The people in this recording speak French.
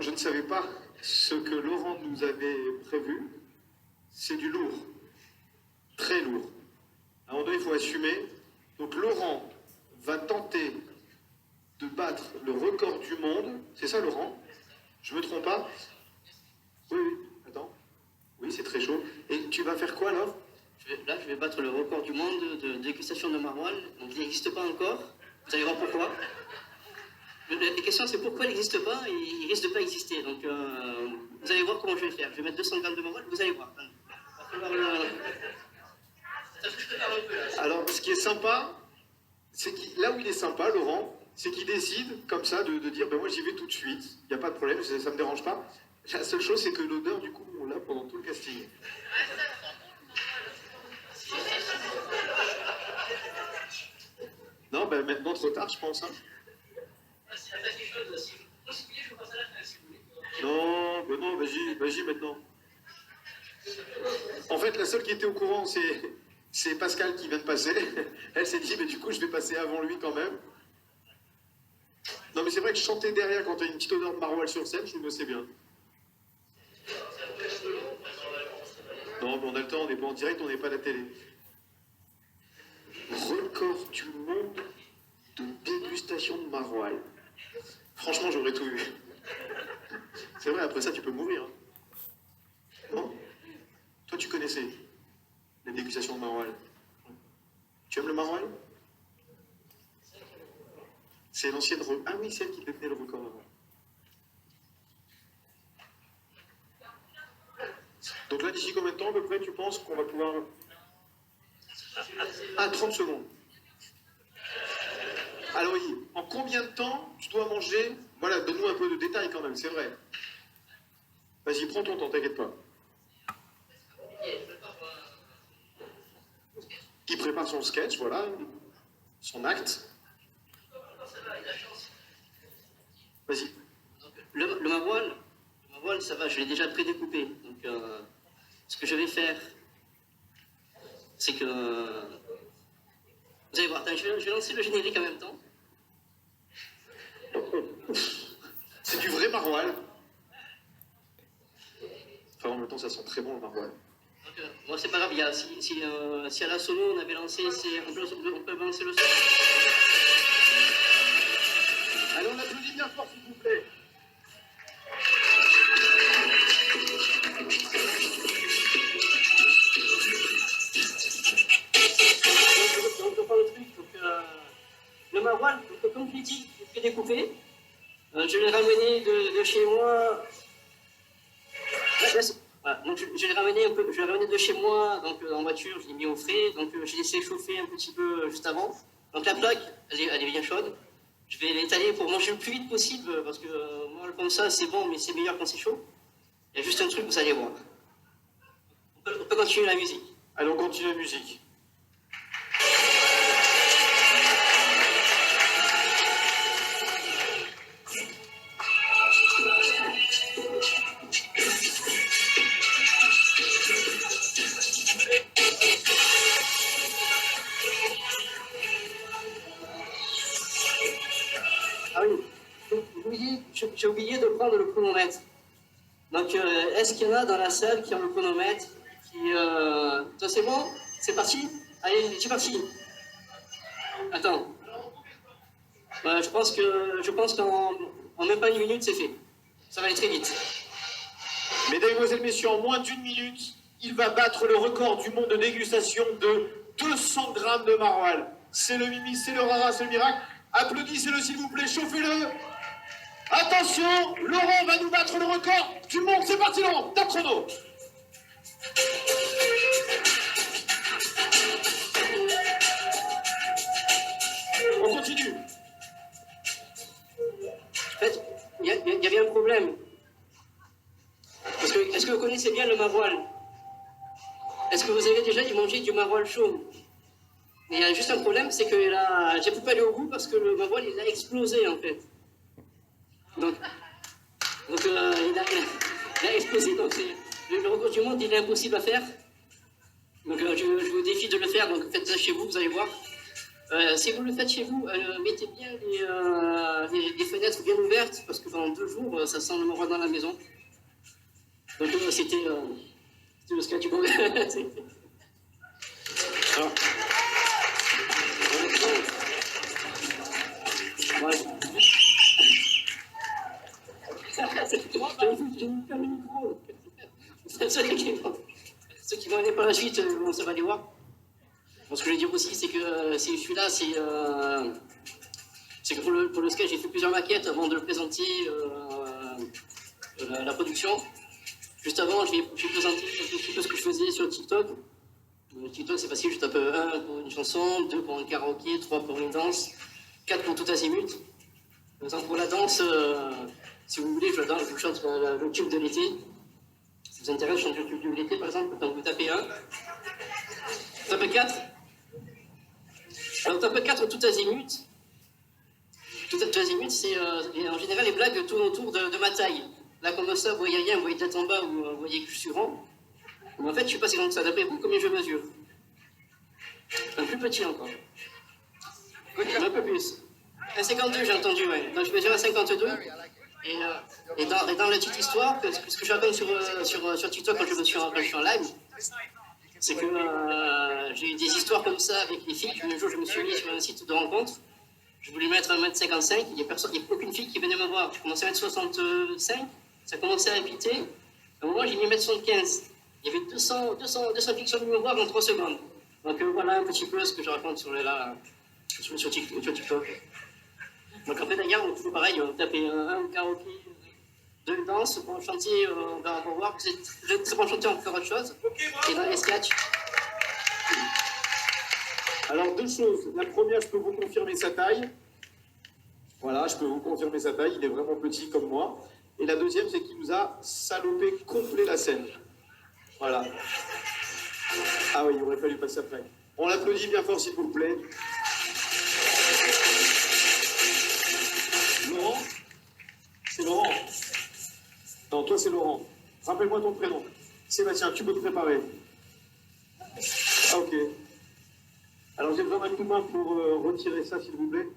je ne savais pas ce que Laurent nous avait prévu. C'est du lourd. Très lourd. À un moment donné, il faut assumer. Donc Laurent va tenter de battre le record du monde. C'est ça, Laurent? Je me trompe pas? Oui, oui. Attends. Oui, c'est très chaud. Et tu vas faire quoi, là? Là, je vais battre le record du monde de dégustation de maroilles. Donc, il n'existe pas encore. Vous allez voir pourquoi. La question, c'est pourquoi il n'existe pas et il risque de pas exister. Donc, vous allez voir comment je vais faire. Je vais mettre 200 grammes de maroilles, vous allez voir. Alors, ce qui est sympa, c'est qu'il, là où il est sympa, Laurent, c'est qu'il décide comme ça de dire ben moi j'y vais tout de suite, il n'y a pas de problème, ça ne me dérange pas. La seule chose, c'est que l'odeur, du coup, on l'a pendant tout le casting. Non, ben maintenant trop tard, je pense. Hein. Non, ben non, vas-y maintenant. En fait, la seule qui était au courant, c'est Pascal qui vient de passer. Elle s'est dit, mais du coup, je vais passer avant lui quand même. Non, mais c'est vrai que chanter derrière quand t'as une petite odeur de maroilles sur scène, je trouve que c'est bien. Non, mais on a le temps, on n'est pas en direct, on n'est pas à la télé. Record du monde de dégustation de maroilles. Franchement, j'aurais tout vu. C'est vrai, après ça, tu peux mourir. Non? Toi, tu connaissais la dégustation de maroilles. Tu aimes le maroilles? C'est l'ancienne... Ah oui, celle qui détenait le record avant. Donc là, d'ici combien de temps, à peu près, tu penses qu'on va pouvoir... Ah, 30 secondes. Alors oui, en combien de temps tu dois manger... Voilà, donne-nous un peu de détails quand même, c'est vrai. Vas-y, prends ton temps, t'inquiète pas. Il prépare son sketch, voilà, son acte. Vas-y. Le maroilles, ça va, je l'ai déjà prédécoupé. Donc, ce que je vais faire, c'est que... vous allez voir, attends, je vais lancer le générique en même temps. C'est du vrai maroilles. Enfin, en même temps, ça sent très bon le maroilles. Donc, moi, c'est pas grave, si à la sono, on avait lancé, on peut lancer le son. Allez, on applaudit bien fort, s'il vous plaît. Donc, on prend le truc. Donc, le maroilles, comme je l'ai dit, je l'ai découpé. Je l'ai ramené de chez moi. Voilà, donc je l'ai ramené de chez moi, donc en voiture, je l'ai mis au frais, donc j'ai laissé chauffer un petit peu juste avant. Donc la plaque, elle est bien chaude. Je vais l'étaler pour manger le plus vite possible, parce que moi comme ça c'est bon, mais c'est meilleur quand c'est chaud. Il y a juste un truc, vous allez voir. On peut continuer la musique. Allez, on continue la musique. Ah oui, j'ai oublié de prendre le chronomètre. Donc est-ce qu'il y en a dans la salle qui ont le chronomètre toi c'est bon? C'est parti? Allez, c'est parti. Attends. Je pense qu'en même pas une minute, c'est fait. Ça va aller très vite. Mesdames et messieurs, en moins d'une minute, il va battre le record du monde de dégustation de 200 grammes de maroilles. C'est le Mimi, c'est le Rara, c'est le miracle. Applaudissez-le s'il vous plaît, chauffez-le. Attention, Laurent va nous battre le record du monde. C'est parti Laurent, top chrono. On continue. En fait, il y avait un problème. Parce que, est-ce que vous connaissez bien le maroilles? Est-ce que vous avez déjà mangé du maroilles chaud? Mais il y a juste un problème, c'est que là, j'ai pu pas aller au bout parce que le maroilles, il a explosé en fait. Donc il a explosé, donc le record du monde, il est impossible à faire. Donc je vous défie de le faire, donc faites ça chez vous, vous allez voir. Si vous le faites chez vous, mettez bien des fenêtres bien ouvertes, parce que pendant 2 jours, ça sent le moral dans la maison. Donc c'était le sketch. Alors, voilà. Ceux qui vont aller par la suite, ça va les voir. Bon, ce que je veux dire aussi, c'est que si je suis là, c'est que pour le sketch, j'ai fait plusieurs maquettes avant de le présenter la production. Juste avant, j'ai présenté un petit peu ce que je faisais sur TikTok. TikTok, c'est facile, je tape 1 pour une chanson, 2 pour un karaoké, 3 pour une danse, 4 pour tout azimut. Par exemple, pour la danse, si vous voulez, je vous chante le tube de l'été. Si ça vous intéresse, je chante le tube de l'été, par exemple, quand vous tapez 1. Tape 4. Alors, tape 4 tout azimut. Tout azimut, c'est en général les blagues tournent autour de ma taille. Là, comme ça, vous voyez rien, vous voyez tête en bas ou vous voyez que je suis rond. Mais en fait, je suis pas si grand que ça. D'après vous, combien je mesure? Un plus petit encore. Un peu plus. 1,52, j'ai entendu, ouais. Donc je mesure 1,52. Et dans la petite histoire, ce que je raconte sur TikTok quand je suis en live, c'est que j'ai eu des histoires comme ça avec les filles. Un jour, je me suis mis sur un site de rencontre. Je voulais mettre 1m55. Il n'y a aucune fille qui venait me voir. Je commençais à mettre 65. Ça commençait à répéter. À un moment, j'ai mis 1m75. Il y avait 200 filles qui sont venues me voir en 3 secondes. Donc voilà un petit peu ce que je raconte sur TikTok. Donc après d'ailleurs, on fait pareil, on tapait un karaoké, 2 danses, pour chantier, on va voir, vous êtes très bon chanteur, encore autre chose. Et dans les sketchs. Alors, 2 choses. La première, je peux vous confirmer sa taille. Voilà, je peux vous confirmer sa taille. Il est vraiment petit comme moi. Et la deuxième, c'est qu'il nous a salopé complet la scène. Voilà. Ah oui, il aurait fallu passer après. On l'applaudit bien fort, s'il vous plaît. Laurent? C'est Laurent? Non, toi, c'est Laurent. Rappelle-moi ton prénom. Sébastien, tu peux te préparer. Ah, ok. Alors, j'ai besoin d'un coup de main pour retirer ça, s'il vous plaît.